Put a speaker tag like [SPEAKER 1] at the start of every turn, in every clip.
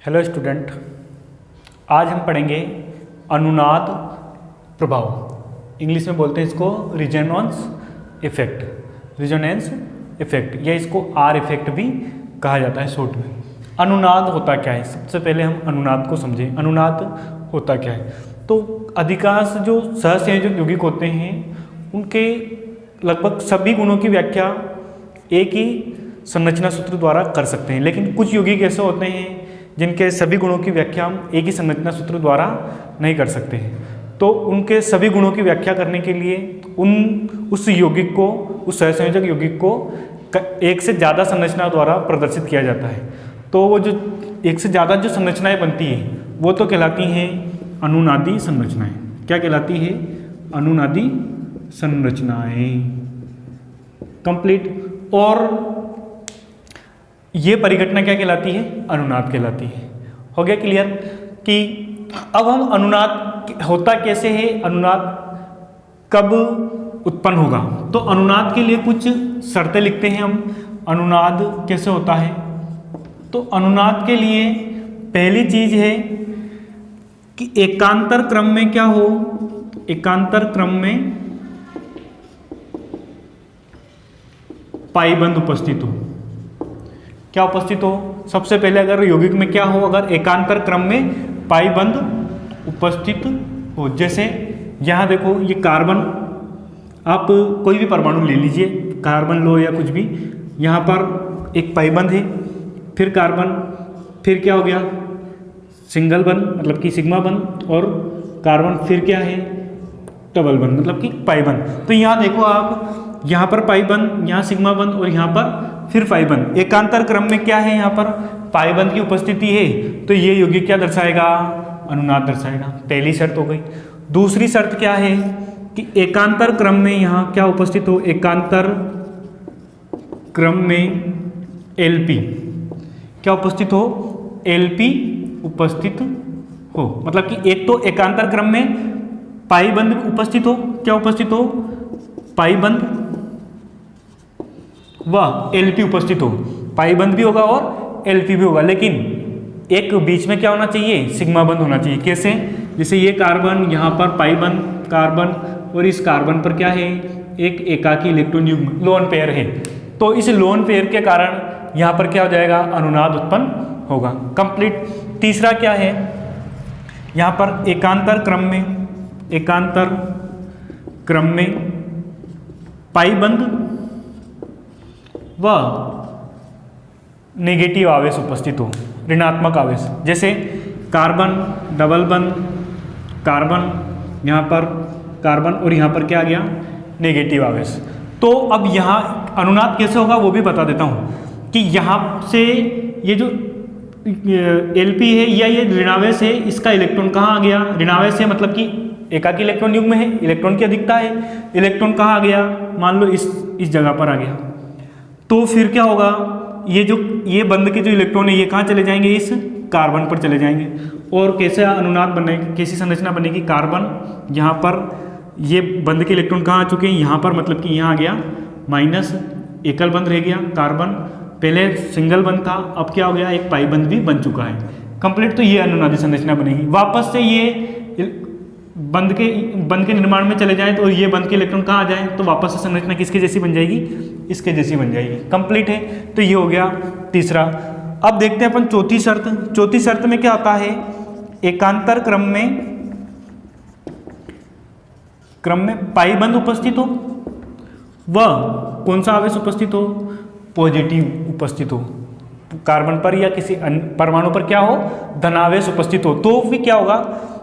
[SPEAKER 1] Hello student, आज हम पढ़ेंगे अनुनाद प्रभाव। इंग्लिश में बोलते हैं इसको रिजोनेंस इफेक्ट या इसको आर इफेक्ट भी कहा जाता है शॉर्ट में। अनुनाद होता क्या है, सबसे पहले हम अनुनाद को समझें। अनुनाद होता क्या है, तो अधिकांश जो सहसंयोजक यौगिक होते हैं उनके लगभग सभी गुणों की व्याख्या एक ही संरचना सूत्र द्वारा कर सकते हैं, लेकिन कुछ यौगिक ऐसे होते हैं जिनके सभी गुणों की व्याख्या हम एक ही संरचना सूत्र द्वारा नहीं कर सकते हैं। तो उनके सभी गुणों की व्याख्या करने के लिए उस यौगिक को, उस सहसंयोजक यौगिक को एक से ज़्यादा संरचना द्वारा प्रदर्शित किया जाता है। तो वो जो एक से ज़्यादा जो संरचनाएं बनती हैं वो तो कहलाती हैं अनुनादी संरचनाएं। क्या कहलाती है? अनुनादी संरचनाएं। कंप्लीट। और ये परिघटना क्या कहलाती है? अनुनाद कहलाती है। हो गया क्लियर कि अब हम अनुनाद होता कैसे है, अनुनाद कब उत्पन्न होगा। तो अनुनाद के लिए कुछ शर्तें लिखते हैं हम। अनुनाद कैसे होता है, तो अनुनाद के लिए पहली चीज है कि एकांतर क्रम में क्या हो, एकांतर क्रम में पाईबंद उपस्थित हो। क्या उपस्थित हो? सबसे पहले अगर यौगिक में क्या हो, अगर एकांतर क्रम में पाईबंद उपस्थित हो। जैसे यहाँ देखो, ये कार्बन, आप कोई भी परमाणु ले लीजिए, कार्बन लो या कुछ भी, यहाँ पर एक पाईबंद है, फिर कार्बन, फिर क्या हो गया सिंगल बंद मतलब कि सिग्मा बंद, और कार्बन, फिर क्या है डबल बंद मतलब कि पाईबंद। तो यहाँ देखो आप, यहाँ पर पाईबंद, यहाँ सिग्मा बंद और यहाँ पर फिर पाईबंद। एकांतर क्रम में क्या है, यहाँ पर पाईबंद की उपस्थिति है, तो ये यौगिक क्या दर्शाएगा? अनुनाद दर्शाएगा। पहली शर्त हो गई। दूसरी शर्त क्या है कि एकांतर क्रम में यहाँ क्या उपस्थित हो, एकांतर क्रम में एलपी क्या उपस्थित हो, एलपी उपस्थित हो। मतलब कि एक तो एकांतर क्रम में पाईबंद उपस्थित हो, क्या उपस्थित हो, पाईबंद व एलपी उपस्थित हो। पाईबंद भी होगा और एलपी भी होगा, लेकिन एक बीच में क्या होना चाहिए, सिग्मा बंद होना चाहिए। कैसे? जैसे ये कार्बन, यहाँ पर पाईबंद कार्बन, और इस कार्बन पर क्या है, एक एकाकी इलेक्ट्रॉन युग्म लोन पेयर है। तो इस लोन पेयर के कारण यहाँ पर क्या हो जाएगा, अनुनाद उत्पन्न होगा। कंप्लीट। तीसरा क्या है, यहाँ पर एकांतर क्रम में पाईबंद व नेगेटिव आवेश उपस्थित हो, ऋणात्मक आवेश। जैसे कार्बन, डबल बंद, कार्बन, यहाँ पर कार्बन और यहाँ पर क्या आ गया, नेगेटिव आवेश। तो अब यहाँ अनुनाद कैसे होगा वो भी बता देता हूँ कि यहाँ से ये जो एलपी है या ये ऋणावेश है, इसका इलेक्ट्रॉन कहाँ आ गया, ऋणावेश है मतलब कि एकाकी इलेक्ट्रॉन युग्म है, इलेक्ट्रॉन की अधिकता है, इलेक्ट्रॉन कहाँ आ गया, मान लो इस जगह पर आ गया। तो फिर क्या होगा, ये बंद के जो इलेक्ट्रॉन है ये कहाँ चले जाएंगे, इस कार्बन पर चले जाएंगे। और कैसे अनुनाद बनेगी, कैसी संरचना बनेगी, कार्बन, यहाँ पर ये बंद के इलेक्ट्रॉन कहाँ आ चुके हैं, यहाँ पर, मतलब कि यहाँ आ गया माइनस, एकल बंद रह गया, कार्बन पहले सिंगल बंद था, अब क्या हो गया, एक पाई बंद भी बन चुका है। कंप्लीट। तो ये अनुनादी संरचना बनेगी। वापस से ये बंद के निर्माण में चले जाएं, तो ये बंद के इलेक्ट्रॉन कहाँ आ जाए, तो वापस से संरचना किसके जैसी बन जाएगी, इसके जैसी बन जाएगी। कंप्लीट है। तो ये हो गया तीसरा। अब देखते हैं अपन चौथी शर्त। चौथी शर्त में क्या आता है, एकांतर क्रम में पाईबंद उपस्थित हो व कौन सा आवेश उपस्थित हो, पॉजिटिव उपस्थित हो। कार्बन पर या किसी परमाणु पर क्या हो, धनावेश उपस्थित हो, तो भी क्या होगा,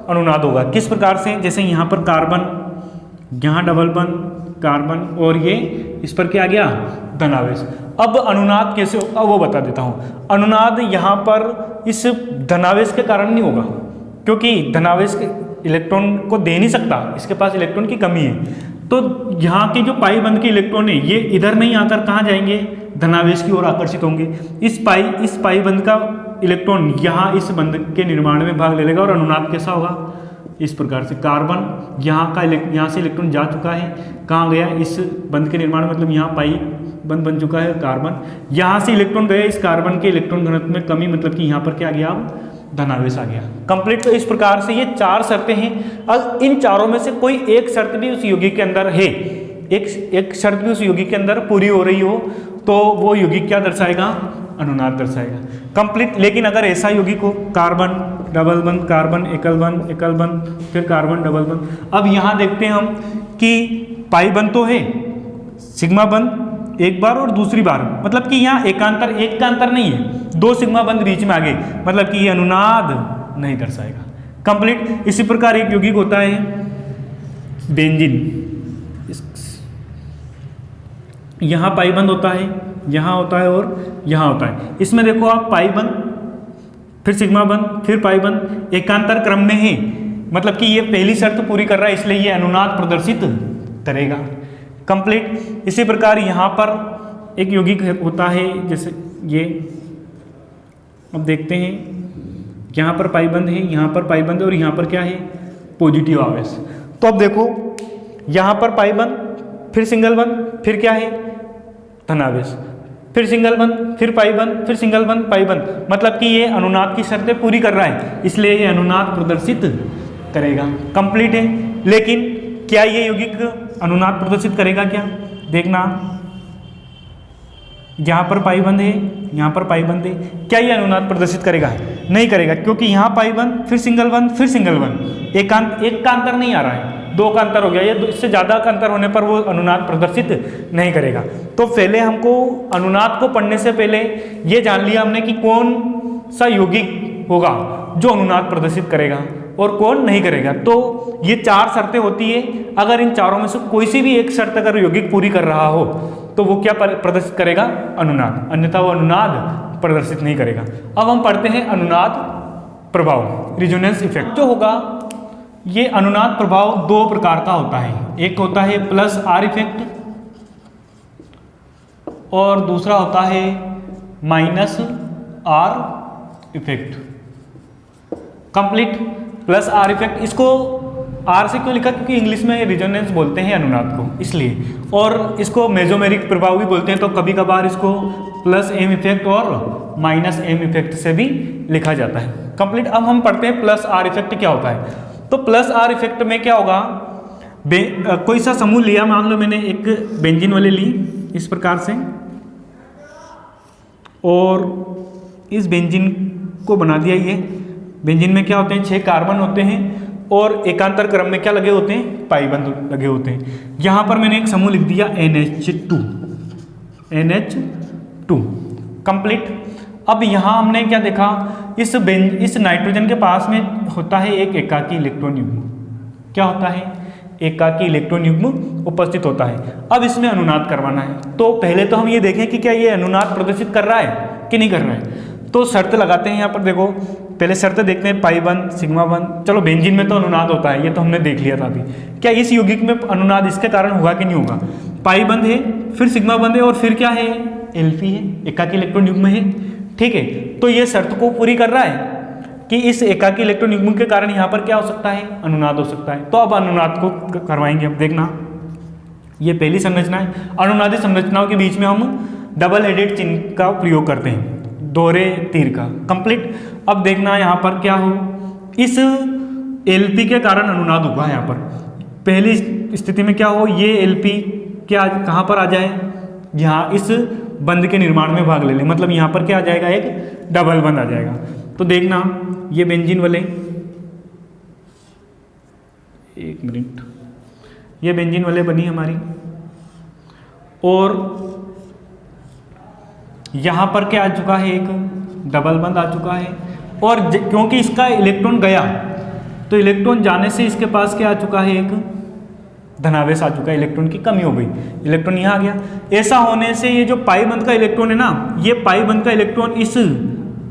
[SPEAKER 1] अनुनाद होगा। किस प्रकार से? जैसे यहाँ पर कार्बन, यहाँ डबल बंद कार्बन, और ये इस पर क्या आ गया, धनावेश। अब अनुनाद कैसे होगा वो बता देता हूँ। अनुनाद यहाँ पर इस धनावेश के कारण नहीं होगा, क्योंकि धनावेश इलेक्ट्रॉन को दे नहीं सकता, इसके पास इलेक्ट्रॉन की कमी है। तो यहाँ के जो पाईबंद के इलेक्ट्रॉन है ये इधर नहीं आकर कहाँ जाएंगे, धनावेश की ओर आकर्षित होंगे। इस पाईबंद का इलेक्ट्रॉन यहाँ इस बंध के निर्माण में भाग ले लेगा, और अनुनाद कैसा होगा, इस प्रकार से। कार्बन यहाँ से इलेक्ट्रॉन जा चुका है, कहाँ गया, इस बंध के निर्माण, मतलब यहाँ पाई बंध बन चुका है कार्बन, यहाँ से इलेक्ट्रॉन गया, इस कार्बन के इलेक्ट्रॉन घनत्व में कमी, मतलब कि यहाँ पर क्या गया, अब धनावेश आ गया। कंप्लीट। तो इस प्रकार से ये 4 शर्तें हैं। अब इन चारों में से कोई एक शर्त भी उस यौगिक के अंदर है, एक शर्त भी उस यौगिक के अंदर पूरी हो रही हो, तो वो यौगिक क्या दर्शाएगा? अनुनाद दर्शाएगा। कंप्लीट। लेकिन अगर ऐसा यौगिक हो, कार्बन डबल बंद, कार्बन एकल बंद, फिर कार्बन डबल बंद। अब यहाँ देखते हैं हम कि पाई बंद तो है, सिग्मा बंद एक बार और दूसरी बार, मतलब कि यहाँ एक का अंतर नहीं है, 2 सिग्मा बंद बीच में आ गए, मतलब कि ये अनुनाद नहीं दर्शाएगा। कंप्लीट। इसी प्रकार एक यौगिक होता है बेंजीन, यहाँ पाई बंद होता है, यहाँ होता है और यहाँ होता है। इसमें देखो आप पाई बंद, फिर सिग्मा बंद, फिर पाई बंद, एकांतर क्रम में है, मतलब कि ये पहली शर्त पूरी कर रहा है, इसलिए ये अनुनाद प्रदर्शित करेगा। कंप्लीट। इसी प्रकार यहाँ पर एक यौगिक होता है जैसे ये, अब देखते हैं यहाँ पर पाई बंद है, यहाँ पर पाई बंद है और यहाँ पर क्या है? पॉजिटिव आवेश। तो अब देखो यहाँ पर पाई बंद, फिर सिंगल बंद, फिर क्या है? धनावेश, फिर सिंगल बंद, फिर पाई बंद, फिर सिंगल बंद, पाई बंद, मतलब कि ये अनुनाद की शर्तें पूरी कर रहा है, इसलिए ये अनुनाद प्रदर्शित करेगा। कंप्लीट है। लेकिन क्या ये यौगिक अनुनाद प्रदर्शित करेगा क्या? देखना, यहाँ पर पाई बंद है, यहाँ पर पाई बंद है, क्या ये अनुनाद प्रदर्शित करेगा? नहीं करेगा, क्योंकि यहाँ पाई बंद, फिर सिंगल बंद, फिर सिंगल बंद, एक का अंतर नहीं आ रहा है, 2 का अंतर हो गया। ये इससे ज़्यादा का अंतर होने पर वो अनुनाद प्रदर्शित नहीं करेगा। तो पहले हमको अनुनाद को पढ़ने से पहले ये जान लिया हमने कि कौन सा यौगिक होगा जो अनुनाद प्रदर्शित करेगा और कौन नहीं करेगा। तो ये 4 शर्तें होती है, अगर इन चारों में से कोई सी भी एक शर्त अगर यौगिक पूरी कर रहा हो तो वो क्या प्रदर्शित करेगा? अनुनाद, अन्यथा वो अनुनाद प्रदर्शित नहीं करेगा। अब हम पढ़ते हैं अनुनाद प्रभाव, रिजोनेंस इफेक्ट। जो होगा ये अनुनाद प्रभाव 2 प्रकार का होता है, एक होता है प्लस आर इफेक्ट और दूसरा होता है minus are effect. Complete. Plus are effect, इसको आर से क्यों लिखा? क्योंकि इंग्लिश में रिजोनेंस बोलते हैं अनुनाद को, इसलिए। और इसको मेसोमेरिक प्रभाव भी बोलते हैं, तो कभी कभार इसको प्लस एम इफेक्ट और माइनस एम इफेक्ट से भी लिखा जाता है। कंप्लीट। अब हम पढ़ते हैं प्लस आर इफेक्ट क्या होता है। तो प्लस आर इफेक्ट में क्या होगा? कोई सा समूह लिया, मान लो मैंने एक बेंजीन वाले ली इस प्रकार से, और इस बेंजीन को बना दिया। ये बेंजीन में क्या होते हैं? 6 कार्बन होते हैं और एकांतर क्रम में क्या लगे होते हैं? पाई बंद लगे होते हैं। यहाँ पर मैंने एक समूह लिख दिया NH2, NH2। कंप्लीट। अब यहाँ हमने क्या देखा? इस नाइट्रोजन के पास में होता है एक एकाकी इलेक्ट्रॉन युग्म। क्या होता है? एकाकी इलेक्ट्रॉन युग्म उपस्थित होता है। अब इसमें अनुनाद करवाना है, तो पहले तो हम ये देखें कि क्या ये अनुनाद प्रदर्शित कर रहा है कि नहीं कर रहा है। तो शर्त लगाते हैं यहाँ पर। देखो पहले शर्त देखते हैं, पाई बंद, सिग्मा बंद। चलो बेंजीन में तो अनुनाद होता है, ये तो हमने देख लिया था अभी। क्या इस यौगिक में अनुनाद इसके कारण होगा कि नहीं होगा? पाई बंद है, फिर सिग्मा बंद है और फिर क्या है? एल्फी है, एकाकी इलेक्ट्रॉन युग्म है। ठीक है, तो ये शर्त को पूरी कर रहा है कि इस एकाकी इलेक्ट्रॉन युग्म के कारण यहाँ पर क्या हो सकता है? अनुनाद हो सकता है। तो अब अनुनाद को करवाएंगे। अब देखना, ये पहली संरचना है। अनुनादी संरचनाओं के बीच में हम डबल हेडेड चिन्ह का प्रयोग करते हैं, दोहरे तीर का। कंप्लीट। अब देखना यहाँ पर क्या हो, इस एलपी के कारण अनुनाद होगा। यहाँ पर पहली स्थिति में क्या हो, ये एलपी क्या कहाँ पर आ जाए? यहाँ इस बंद के निर्माण में भाग ले ले, मतलब यहाँ पर क्या आ जाएगा? एक डबल बंद आ जाएगा। तो देखना, ये बेंजीन वाले, एक मिनट, ये बेंजीन वाले बनी हमारी, और यहाँ पर क्या आ चुका है? एक डबल बंद आ चुका है। और क्योंकि इसका इलेक्ट्रॉन गया, तो इलेक्ट्रॉन जाने से इसके पास क्या आ चुका है? एक धनावेश आ चुका है, इलेक्ट्रॉन की कमी हो गई, इलेक्ट्रॉन यहाँ आ गया। ऐसा होने से ये जो पाई बंद का इलेक्ट्रॉन है ना, ये पाई बंद का इलेक्ट्रॉन इस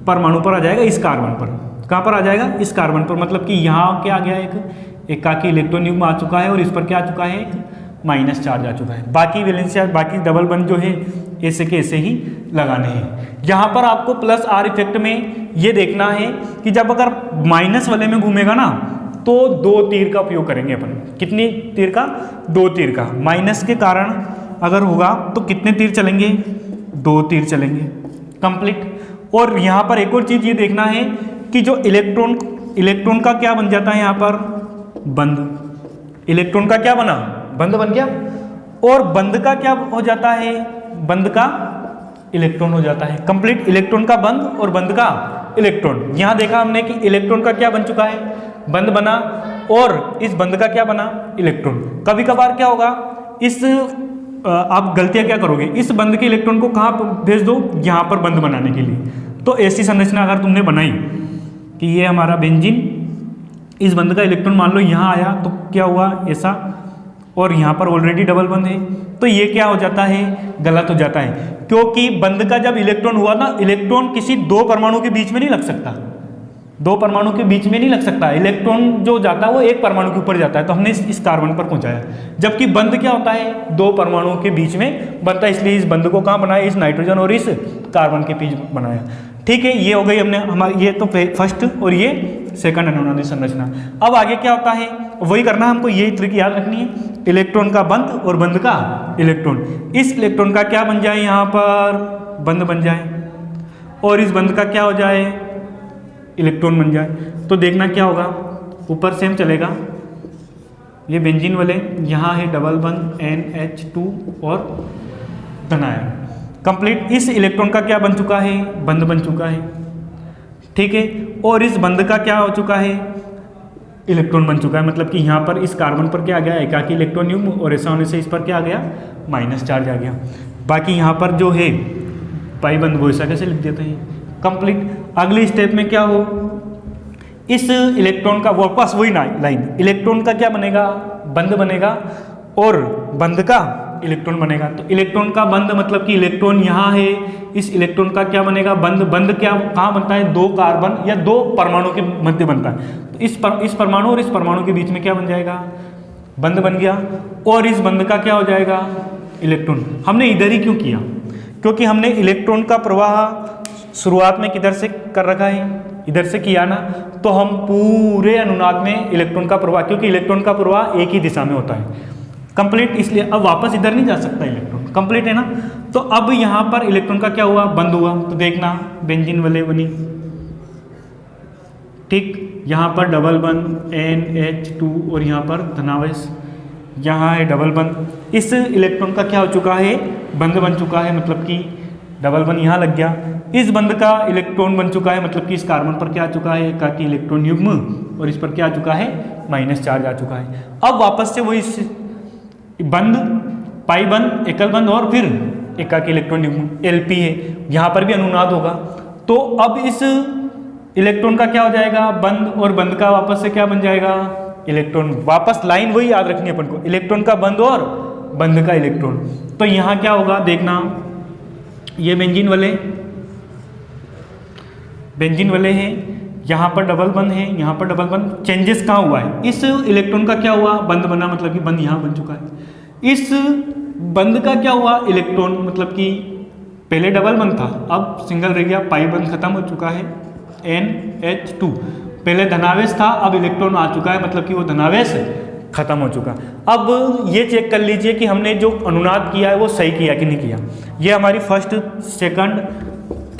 [SPEAKER 1] परमाणु पर आ जाएगा, इस कार्बन पर। कहाँ पर आ जाएगा? इस कार्बन पर। मतलब कि यहाँ क्या आ गया? एक एकाकी इलेक्ट्रॉन युग्म आ चुका है और इस पर क्या आ चुका है? एक माइनस चार्ज आ चुका है। बाकी वैलेंस चार्ज, बाकी डबल बंद जो है ऐसे के ऐसे ही लगाने हैं। यहाँ पर आपको प्लस आर इफेक्ट में ये देखना है कि जब अगर माइनस वाले में घूमेगा ना, तो 2 तीर का उपयोग करेंगे अपन। कितनी तीर का? 2 तीर का। माइनस के कारण अगर होगा तो कितने तीर चलेंगे? 2 तीर चलेंगे। कंप्लीट। और यहाँ पर एक और चीज़ ये देखना है कि जो इलेक्ट्रॉन का क्या बन जाता है यहाँ पर, बंध। इलेक्ट्रॉन का क्या बना, बंध बन गया। और बंध का क्या हो जाता है, बंध का इलेक्ट्रॉन हो जाता है। कंप्लीट इलेक्ट्रॉन का बंध और बंध का इलेक्ट्रॉन। यहां देखा हमने कि इलेक्ट्रॉन का क्या बन चुका है, बंध बना, और इस बंध का क्या बना, इलेक्ट्रॉन। कभी कभार क्या होगा, इस आप गलतियां क्या करोगे, इस बंध के इलेक्ट्रॉन को कहाँ भेज दो, यहाँ पर बंध बनाने के लिए। तो ऐसी संरचना अगर तुमने बनाई कि ये हमारा बेंजीन, इस बंध का इलेक्ट्रॉन मान लो यहाँ आया, तो क्या हुआ ऐसा, और यहाँ पर ऑलरेडी डबल बंध है, तो ये क्या हो जाता है, गलत हो जाता है। क्योंकि बंध का जब इलेक्ट्रॉन हुआ ना, इलेक्ट्रॉन किसी दो परमाणु के बीच में नहीं लग सकता, दो परमाणु के बीच में नहीं लग सकता। इलेक्ट्रॉन जो जाता है वो एक परमाणु के ऊपर जाता है, तो हमने इस कार्बन पर पहुंचाया। जबकि बंध क्या होता है, दो परमाणुओं के बीच में बनता है, इसलिए इस बंध को कहाँ बनाया, इस नाइट्रोजन और इस कार्बन के बीच बनाया। ठीक है, ये हो गई हमने हमारी, ये तो फर्स्ट और ये सेकंड अनुनादी संरचना। अब आगे क्या होता है वही करना, हमको ये ट्रिक याद रखनी है, इलेक्ट्रॉन का बंध और बंध का इलेक्ट्रॉन। इस इलेक्ट्रॉन का क्या बन जाए, यहाँ पर बंध बन जाए, और इस बंध का क्या हो जाए, इलेक्ट्रॉन बन जाए। तो देखना क्या होगा, ऊपर सेम चलेगा, ये बेंजीन वाले, यहाँ है डबल बंध NH2 और धनायन। कंप्लीट इस इलेक्ट्रॉन का क्या बन चुका है, बंध बन चुका है। ठीक है, और इस बंध का क्या हो चुका है, इलेक्ट्रॉन बन चुका है। मतलब कि यहाँ पर इस कार्बन पर क्या आ गया, एकाकी इलेक्ट्रॉन युग्म, और ऐसा होने से इस पर क्या आ गया, माइनस चार्ज आ गया। बाकी यहाँ पर जो है पाई बंध, वो ऐसा कैसे लिख देते हैं। कंप्लीट अगले स्टेप में क्या हो, इस इलेक्ट्रॉन का वापस वही लाइन, इलेक्ट्रॉन का क्या बनेगा, बंध बनेगा, और बंध का इलेक्ट्रॉन बनेगा। तो इलेक्ट्रॉन का बंध मतलब कि इलेक्ट्रॉन यहाँ है, इस इलेक्ट्रॉन का क्या बनेगा, बंध। बंध क्या कहाँ बनता है, दो कार्बन या दो परमाणु के मध्य बनता है। तो इस परमाणु और इस परमाणु के बीच में क्या बन जाएगा, बंध बन गया, और इस बंध का क्या हो जाएगा, इलेक्ट्रॉन। हमने इधर ही क्यों किया, क्योंकि हमने इलेक्ट्रॉन का प्रवाह शुरुआत में किधर से कर रखा है, इधर से किया ना, तो हम पूरे अनुनाद में इलेक्ट्रॉन का प्रवाह, क्योंकि इलेक्ट्रॉन का प्रवाह एक ही दिशा में होता है। कंप्लीट, इसलिए अब वापस इधर नहीं जा सकता इलेक्ट्रॉन। कंप्लीट है ना। तो अब यहाँ पर इलेक्ट्रॉन का क्या हुआ, बंद हुआ। तो देखना बेंजीन वाले बनी, ठीक, यहाँ पर डबल बंद NH2 और यहाँ पर धनावेश, यहाँ है डबल बंद। इस इलेक्ट्रॉन का क्या हो चुका है, बंद बन चुका है, मतलब कि डबल बंद यहाँ लग गया। इस बंद का इलेक्ट्रॉन बन चुका है, मतलब कि इस कार्बन पर क्या आ चुका है, एकाकी इलेक्ट्रॉन युग्म, और इस पर क्या आ चुका है, माइनस चार्ज आ चुका है। अब वापस से वही बंद, पाई बंद, एकल बंद और फिर एकाकी इलेक्ट्रॉन युग्म LP है, यहाँ पर भी अनुनाद होगा। तो अब इस इलेक्ट्रॉन का क्या हो जाएगा, बंद, और बंद का वापस से क्या बन जाएगा, इलेक्ट्रॉन। वापस लाइन वही याद रखनी है अपन को, इलेक्ट्रॉन का बंद और बंद का इलेक्ट्रॉन। तो यहाँ क्या होगा देखना, ये बेंजीन वाले हैं, यहाँ पर डबल बंद है, यहाँ पर डबल बंद। चेंजेस कहाँ हुआ है, इस इलेक्ट्रॉन का क्या हुआ, बंद बना, मतलब कि बंद यहाँ बन चुका है। इस बंद का क्या हुआ, इलेक्ट्रॉन, मतलब कि पहले डबल बंद था, अब सिंगल रह गया, पाई बंद खत्म हो चुका है, NH2। पहले धनावेश था, अब इलेक्ट्रॉन आ चुका है, मतलब कि वो धनावेश खत्म हो चुका। अब ये चेक कर लीजिए कि हमने जो अनुनाद किया है वो सही किया कि नहीं किया। ये हमारी first, second,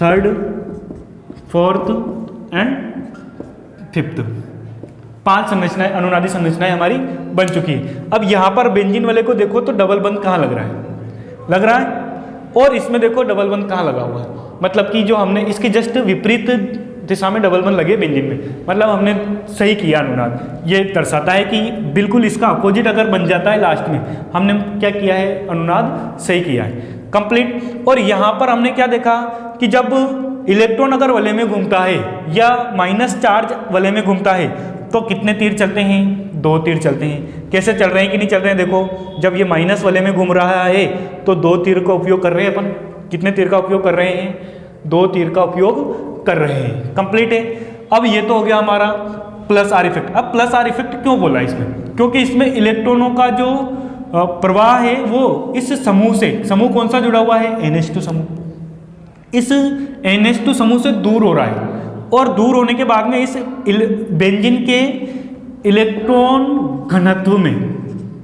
[SPEAKER 1] third, fourth and fifth, 5 संरचनाएं, अनुनादी संरचनाएं हमारी बन चुकी है। अब यहाँ पर बेंजीन वाले को देखो तो डबल बंद कहाँ लग रहा है, और इसमें देखो डबल बंद कहाँ लगा हुआ है, मतलब कि जो हमने इसके जस्ट विपरीत दिशा में डबल बंद लगे बेंजीन में, मतलब हमने सही किया अनुनाद। ये दर्शाता है कि बिल्कुल इसका अपोजिट अगर बन जाता है लास्ट में, हमने क्या किया है, अनुनाद सही किया है, कंप्लीट। और यहाँ पर हमने क्या देखा कि जब इलेक्ट्रॉन अगर वलय में घूमता है या माइनस चार्ज वलय में घूमता है तो कितने तीर चलते हैं, 2 तीर चलते हैं। कैसे चल रहे हैं कि नहीं चल रहे हैं, देखो जब ये माइनस वलय में घूम रहा है तो 2 तीर का उपयोग कर रहे हैं अपन। कितने तीर का उपयोग कर रहे हैं, 2 तीर का उपयोग कर रहे हैं, कंप्लीट है। अब ये तो हो गया हमारा प्लस आर इफेक्ट। अब प्लस आर इफेक्ट क्यों बोला इसमें, क्योंकि इसमें इलेक्ट्रॉनों का जो प्रवाह है वो इस समूह से, समूह कौन सा जुड़ा हुआ है, NH2 समूह, इस NH2 समूह से दूर हो रहा है, और दूर होने के बाद में इस बेंजीन के इलेक्ट्रॉन घनत्व में,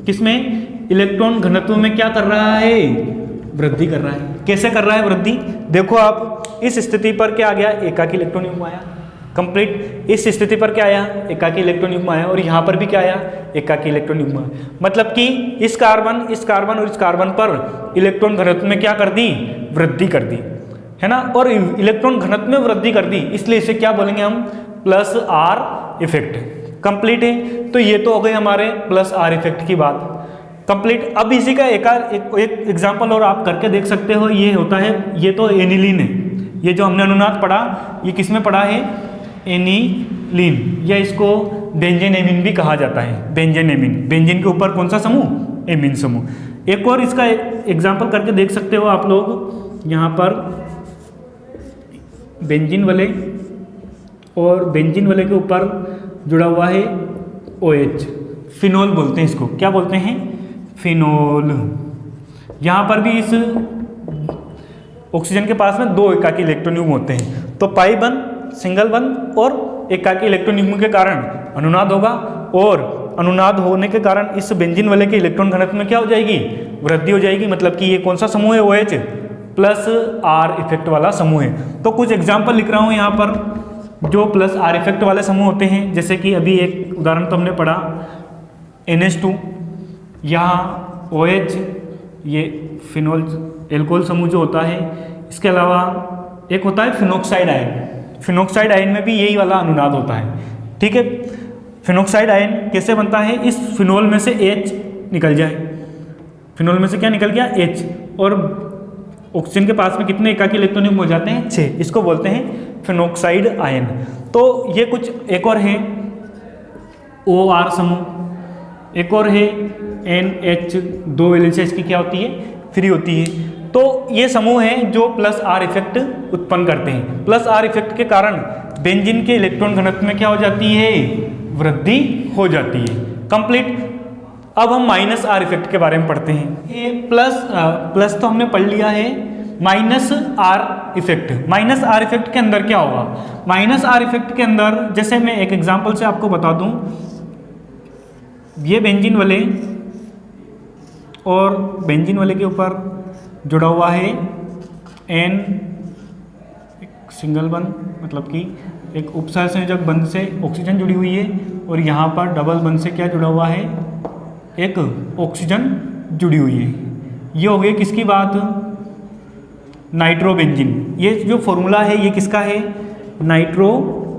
[SPEAKER 1] किसमें, इलेक्ट्रॉन घनत्व में क्या कर रहा है, वृद्धि कर रहा है। कैसे कर रहा है वृद्धि, देखो आप इस स्थिति पर क्या आ गया, एकाकी इलेक्ट्रॉन युग्म आया, कंप्लीट। इस स्थिति पर क्या आया, एकाकी इलेक्ट्रॉन युग्म आया, और यहाँ पर भी क्या आया, एकाकी इलेक्ट्रॉन युग्म। मतलब कि इस कार्बन और इस कार्बन पर इलेक्ट्रॉन घनत्व में क्या कर दी, वृद्धि कर दी, है ना, और इलेक्ट्रॉन घनत्व में वृद्धि कर दी, इसलिए इसे क्या बोलेंगे हम, प्लस आर इफेक्ट। कंप्लीट है। तो ये तो हो गई हमारे प्लस आर इफेक्ट की बात कंप्लीट। अब इसी का एक एग्जाम्पल और आप करके देख सकते हो। ये होता है, ये तो एनिलीन है, ये जो हमने अनुनाद पढ़ा ये किस में पढ़ा है, एनिलीन, या इसको बेंजीन एमीन भी कहा जाता है। बेंजीन एमीन, बेंजीन के ऊपर कौन सा समूह, एमीन समूह। एक और इसका एग्जाम्पल करके देख सकते हो आप लोग। यहाँ पर बेंजीन वाले और बेंजीन वाले के ऊपर जुड़ा हुआ है OH, फिनोल बोलते हैं इसको, क्या बोलते हैं, फिनोल। यहाँ पर भी इस ऑक्सीजन के पास में दो एकाकी इलेक्ट्रॉन युग्म होते हैं, तो पाई बंद, सिंगल बंद और एकाकी इलेक्ट्रॉन युग्म के कारण अनुनाद होगा, और अनुनाद होने के कारण इस बेंजीन वाले के इलेक्ट्रॉन घनत्व में क्या हो जाएगी, वृद्धि हो जाएगी। मतलब कि ये कौन सा समूह है, OH प्लस आर इफेक्ट वाला समूह है। तो कुछ एग्जाम्पल लिख रहा हूँ यहाँ पर जो प्लस आर इफेक्ट वाले समूह होते हैं, जैसे कि अभी एक उदाहरण तो हमने पढ़ा NH2, यहाँ OH, ये फिनोल एल्कोहल समूह जो होता है। इसके अलावा एक होता है फिनोक्साइड आयन, फिनोक्साइड आयन में भी यही वाला अनुनाद होता है, ठीक है। फिनोक्साइड आयन कैसे बनता है, इस फिनोल में से H निकल जाए, फिनोल में से क्या निकल गया, H, और ऑक्सीजन के पास में कितने एकाकी इलेक्ट्रॉन युग्म हो जाते हैं, 6, इसको बोलते हैं फिनोक्साइड आयन। तो ये कुछ एक और है OR समूह, एक और है NH, 2 वैलेंसी इसकी क्या होती है, फ्री होती है। तो ये समूह हैं जो प्लस आर इफेक्ट उत्पन्न करते हैं। प्लस आर इफेक्ट के कारण बेंजीन के इलेक्ट्रॉन घनत्व में क्या हो जाती है, वृद्धि हो जाती है। कंप्लीट। अब हम माइनस आर इफेक्ट के बारे में पढ़ते हैं। ये प्लस तो हमने पढ़ लिया है, minus are effect. Minus are effect के अंदर क्या होगा, माइनस आर इफेक्ट के अंदर जैसे मैं एक एग्जांपल से आपको बता दूं, ये बेंजीन वाले और बेंजीन वाले के ऊपर जुड़ा हुआ है N, एक सिंगल बंद, मतलब कि एक उपसहसंयोजक बंध से ऑक्सीजन जुड़ी हुई है, और यहाँ पर डबल बंध से क्या जुड़ा हुआ है, एक ऑक्सीजन जुड़ी हुई है। ये हो गई किसकी बात, नाइट्रोबेंजीन। ये जो फॉर्मूला है ये किसका है, नाइट्रोबेंजीन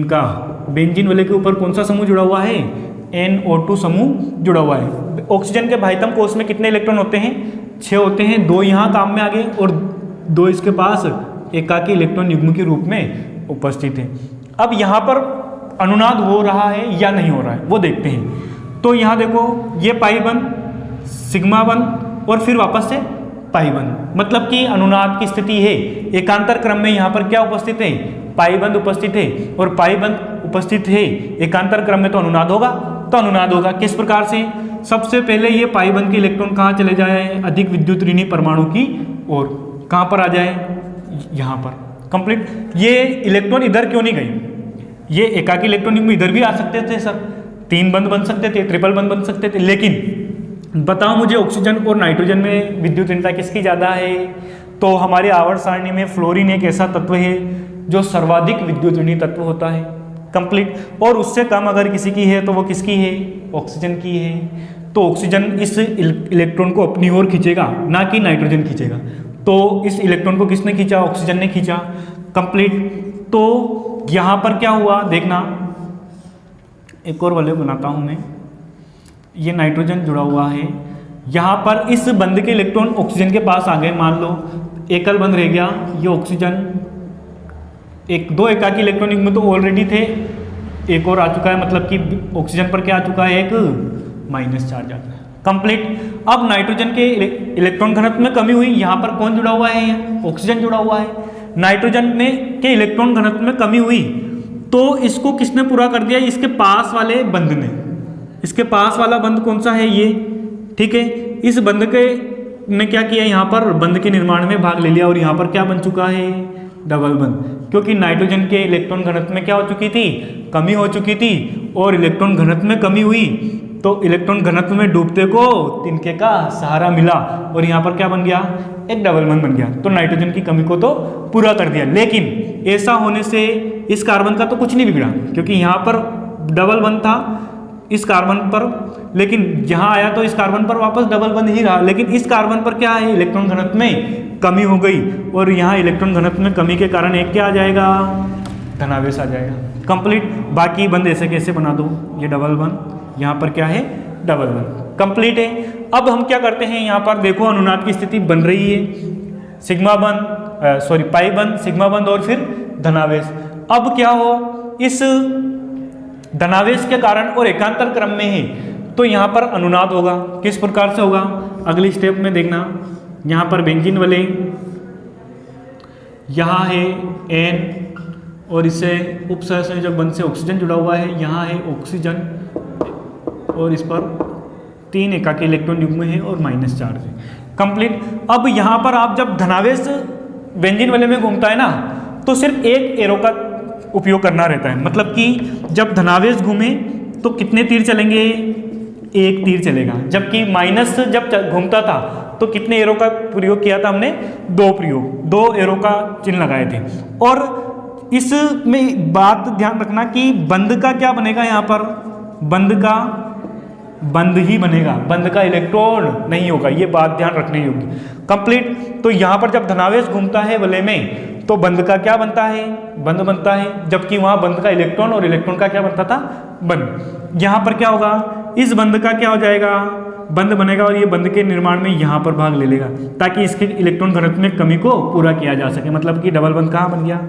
[SPEAKER 1] का। बेंजीन वाले के ऊपर कौन सा समूह जुड़ा हुआ है, NO2 समूह जुड़ा हुआ है। ऑक्सीजन के बाह्यतम कोश में कितने इलेक्ट्रॉन होते हैं, 6 होते हैं, 2 यहाँ काम में आ गए और 2 इसके पास एकाकी इलेक्ट्रॉन युग्म के रूप में उपस्थित है। अब यहाँ पर अनुनाद हो रहा है या नहीं हो रहा है वो देखते हैं। तो यहाँ देखो ये पाई बंद, सिग्मा बंद और फिर वापस से पाई बंद, मतलब कि अनुनाद की स्थिति है। एकांतर क्रम में यहाँ पर क्या उपस्थित है, पाई बंद उपस्थित है और पाई बंद उपस्थित है। एकांतर क्रम में तो अनुनाद होगा, तो अनुनाद होगा किस प्रकार से, सबसे पहले ये पाई बंद के इलेक्ट्रॉन कहाँ चले जाए, अधिक विद्युत ऋणी परमाणु की ओर। कहाँ पर आ जाए, यहाँ पर। कंप्लीट। ये इलेक्ट्रॉन इधर क्यों नहीं गई, ये एकाकी इलेक्ट्रॉन युग्म इधर भी आ सकते थे सर, 3 बंद बन सकते थे, ट्रिपल बंद बन सकते थे, लेकिन बताओ मुझे ऑक्सीजन और नाइट्रोजन में विद्युत ऋणता किसकी ज़्यादा है। तो हमारे आवर्त सारणी में फ्लोरीन एक ऐसा तत्व है जो सर्वाधिक विद्युत ऋणी तत्व होता है। कंप्लीट। और उससे कम अगर किसी की है तो वो किसकी है, ऑक्सीजन की है। तो ऑक्सीजन इस इलेक्ट्रॉन को अपनी ओर खींचेगा, ना कि नाइट्रोजन खींचेगा। तो इस इलेक्ट्रॉन को किसने खींचा, ऑक्सीजन ने खींचा। कंप्लीट। तो यहाँ पर क्या हुआ देखना, एक और वाले बनाता हूँ मैं। ये नाइट्रोजन जुड़ा हुआ है, यहाँ पर इस बंध के इलेक्ट्रॉन ऑक्सीजन के पास आ गए, मान लो एकल बंध रह गया, ये ऑक्सीजन, 2 एकाकी इलेक्ट्रॉन युग्म तो ऑलरेडी थे, एक और आ चुका है, मतलब कि ऑक्सीजन पर क्या आ चुका है, एक माइनस चार्ज आ चुका है। कंप्लीट। अब नाइट्रोजन के इलेक्ट्रॉन घनत्व में कमी हुई, यहाँ पर कौन जुड़ा हुआ है, ऑक्सीजन जुड़ा हुआ है। नाइट्रोजन में के इलेक्ट्रॉन घनत्व में कमी हुई तो इसको किसने पूरा कर दिया, इसके पास वाले बंध ने। इसके पास वाला बंध कौन सा है, ये, ठीक है। इस बंध के ने क्या किया, यहाँ पर बंध के निर्माण में भाग ले लिया और यहाँ पर क्या बन चुका है, डबल बंध। क्योंकि नाइट्रोजन के इलेक्ट्रॉन घनत्व में क्या हो चुकी थी, कमी हो चुकी थी, और इलेक्ट्रॉन घनत्व में कमी हुई तो इलेक्ट्रॉन घनत्व में डूबते को तिनके का सहारा मिला और यहाँ पर क्या बन गया, एक डबल बंध बन गया। तो नाइट्रोजन की कमी को तो पूरा कर दिया, लेकिन ऐसा होने से इस कार्बन का तो कुछ नहीं बिगड़ा, क्योंकि यहाँ पर डबल बंद था इस कार्बन पर, लेकिन यहाँ आया तो इस कार्बन पर वापस डबल बंद ही रहा, लेकिन इस कार्बन पर क्या है, इलेक्ट्रॉन घनत्व में कमी हो गई, और यहाँ इलेक्ट्रॉन घनत्व में कमी के कारण एक क्या आ जाएगा, धनावेश आ जाएगा। कंप्लीट। बाकी बंद ऐसे कैसे बना दो, ये डबल बंद, यहाँ पर क्या है, डबल बंद, कंप्लीट है। अब हम क्या करते हैं, यहाँ पर देखो अनुनाद की स्थिति बन रही है, सिग्मा बंद पाई बंद, सिग्मा बंद और फिर धनावेश। अब क्या हो, इस धनावेश के कारण और एकांतर क्रम में है तो यहाँ पर अनुनाद होगा। किस प्रकार से होगा, अगली स्टेप में देखना। यहाँ पर बेंजीन वाले, यहाँ है N और इससे उपसहसंयोजक बंध से ऑक्सीजन जुड़ा हुआ है, यहाँ है ऑक्सीजन और इस पर 3 एकाकी इलेक्ट्रॉन युग्म है और माइनस चार्ज है। कंप्लीट। अब यहाँ पर आप जब धनावेश बेंजीन वाले में घूमता है ना, तो सिर्फ एक एरो का उपयोग करना रहता है, मतलब कि जब धनावेश घूमे तो कितने तीर चलेंगे, एक तीर चलेगा, जबकि माइनस जब घूमता था तो कितने एरो का प्रयोग किया था हमने, 2 एरो का चिन्ह लगाए थे। और इसमें बात ध्यान रखना कि बंद का क्या बनेगा, यहाँ पर बंद का बंद ही बनेगा, बंद का इलेक्ट्रॉन नहीं होगा, ये बात ध्यान रखनी होगी। कंप्लीट। तो यहाँ पर जब धनावेश घूमता है वलय में तो बंद का क्या बनता है, बंद बनता है, जबकि वहाँ बंद का इलेक्ट्रॉन और इलेक्ट्रॉन का क्या बनता था, बंद। यहाँ पर क्या होगा, इस बंद का क्या हो जाएगा, बंद बनेगा और ये बंद के निर्माण में यहाँ पर भाग ले लेगा, ताकि इसके इलेक्ट्रॉन घनत्व में कमी को पूरा किया जा सके। मतलब कि डबल बंद कहाँ बन गया,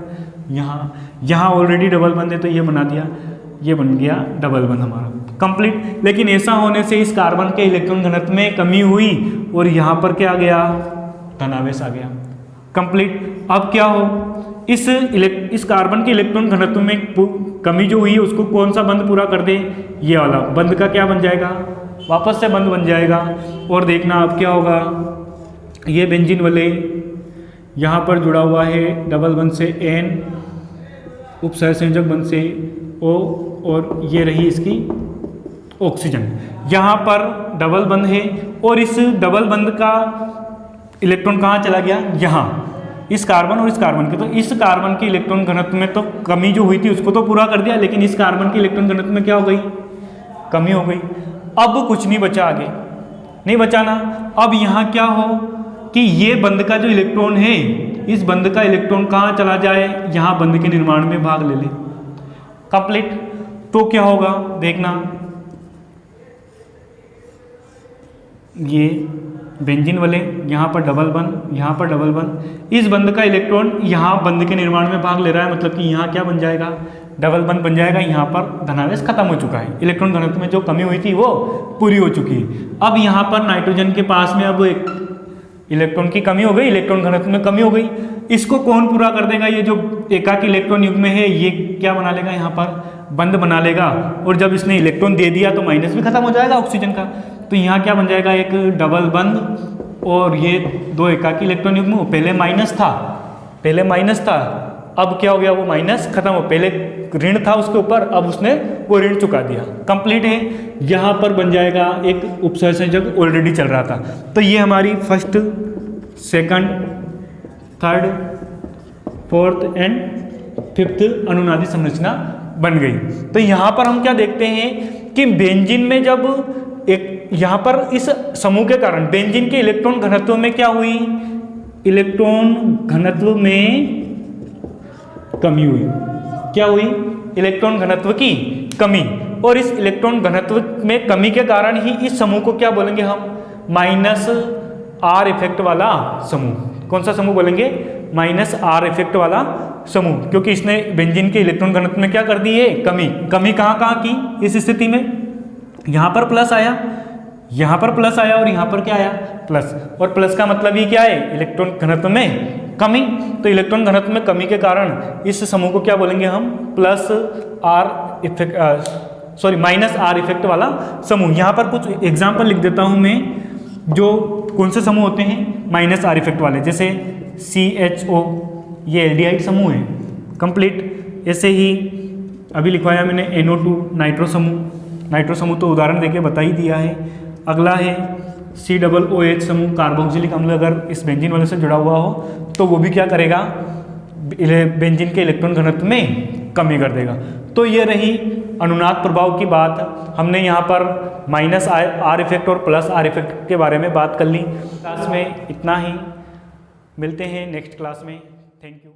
[SPEAKER 1] यहाँ ऑलरेडी डबल बंद है तो ये बना दिया, ये बन गया डबल बंद हमारा। कंप्लीट। लेकिन ऐसा होने से इस कार्बन के इलेक्ट्रॉन घनत्व में कमी हुई और यहाँ पर क्या आ गया, धनावेश आ गया। कंप्लीट। अब क्या हो, इस कार्बन के इलेक्ट्रॉन घनत्व में कमी जो हुई है उसको कौन सा बंद पूरा कर दे, ये वाला बंद का क्या बन जाएगा, वापस से बंद बन जाएगा। और देखना अब क्या होगा, ये बेंजीन वाले यहाँ पर जुड़ा हुआ है डबल बंद से N, उपसहसंयोजक बंद से O, और ये रही इसकी ऑक्सीजन। यहाँ पर डबल बंद है और इस डबल बंद का इलेक्ट्रॉन कहाँ चला गया, यहाँ, इस कार्बन और इस कार्बन के। तो इस कार्बन के इलेक्ट्रॉन घनत्व में तो कमी जो हुई थी उसको तो पूरा कर दिया, लेकिन इस कार्बन के इलेक्ट्रॉन घनत्व में क्या हो गई, कमी हो गई। अब कुछ नहीं बचा, आगे नहीं बचाना। अब यहाँ क्या हो कि ये बंद का जो इलेक्ट्रॉन है, इस बंद का इलेक्ट्रॉन कहाँ चला जाए, यहाँ बंद के निर्माण में भाग ले ले। कंप्लीट। तो क्या होगा देखना, ये बेंजीन वाले यहाँ पर डबल बंद, यहाँ पर डबल बंद, इस बंद का इलेक्ट्रॉन यहाँ बंद के निर्माण में भाग ले रहा है, मतलब कि यहाँ क्या बन जाएगा, डबल बंद बन जाएगा। यहाँ पर धनावेश खत्म हो चुका है, इलेक्ट्रॉन घनत्व में जो कमी हुई थी वो पूरी हो चुकी है। अब यहाँ पर नाइट्रोजन के पास में अब एक इलेक्ट्रॉन की कमी हो गई, इलेक्ट्रॉन घनत्व में कमी हो गई। इसको कौन पूरा कर देगा, ये जो एकाकी इलेक्ट्रॉन युग्म है ये क्या बना लेगा, यहाँ पर बंद बना लेगा। और जब इसने इलेक्ट्रॉन दे दिया तो माइनस भी खत्म हो जाएगा ऑक्सीजन का। तो यहाँ क्या बन जाएगा, एक डबल बंद और ये 2 एकाकी इलेक्ट्रॉन युग्म। पहले माइनस था, अब क्या हो गया, वो माइनस खत्म हो, पहले ऋण था उसके ऊपर, अब उसने वो ऋण चुका दिया। कंप्लीट है। यहाँ पर बन जाएगा एक उपसहसंयोजक ऑलरेडी चल रहा था। तो ये हमारी first, second, third, fourth and fifth अनुनादी संरचना बन गई। तो यहाँ पर हम क्या देखते हैं कि बेंजीन में जब यहाँ पर इस समूह के कारण बेंजीन के इलेक्ट्रॉन घनत्व में क्या हुई, इलेक्ट्रॉन घनत्व में कमी हुई। क्या हुई, इलेक्ट्रॉन घनत्व की कमी। और इस इलेक्ट्रॉन घनत्व में कमी के कारण ही इस समूह को क्या बोलेंगे हम, माइनस R इफेक्ट वाला समूह। कौन सा समूह बोलेंगे, माइनस R इफेक्ट वाला समूह, क्योंकि इसने बेंजीन के इलेक्ट्रॉन घनत्व में क्या कर दी है, कमी कहाँ की, इस स्थिति में यहाँ पर प्लस आया, यहाँ पर प्लस आया और यहाँ पर क्या आया, प्लस। और प्लस का मतलब ये क्या है, इलेक्ट्रॉन घनत्व में कमी। तो इलेक्ट्रॉन घनत्व में कमी के कारण इस समूह को क्या बोलेंगे हम, plus R effect, minus R effect वाला समूह। यहाँ पर कुछ एग्जाम्पल लिख देता हूँ मैं, जो कौन से समूह होते हैं माइनस R इफेक्ट वाले, जैसे CHO, ये एल्डिहाइड समूह है। कंप्लीट। ऐसे ही अभी लिखवाया मैंने NO2 नाइट्रो समूह तो उदाहरण देके बता ही दिया है। अगला है COOH समूह, कार्बोक्सिलिक अम्ल अगर इस बेंजीन वाले से जुड़ा हुआ हो तो वो भी क्या करेगा, बेंजीन के इलेक्ट्रॉन घनत्व में कमी कर देगा। तो ये रही अनुनाद प्रभाव की बात। हमने यहाँ पर माइनस आर इफेक्ट और प्लस आर इफेक्ट के बारे में बात कर ली। क्लास में इतना ही, मिलते हैं नेक्स्ट क्लास में। Thank you.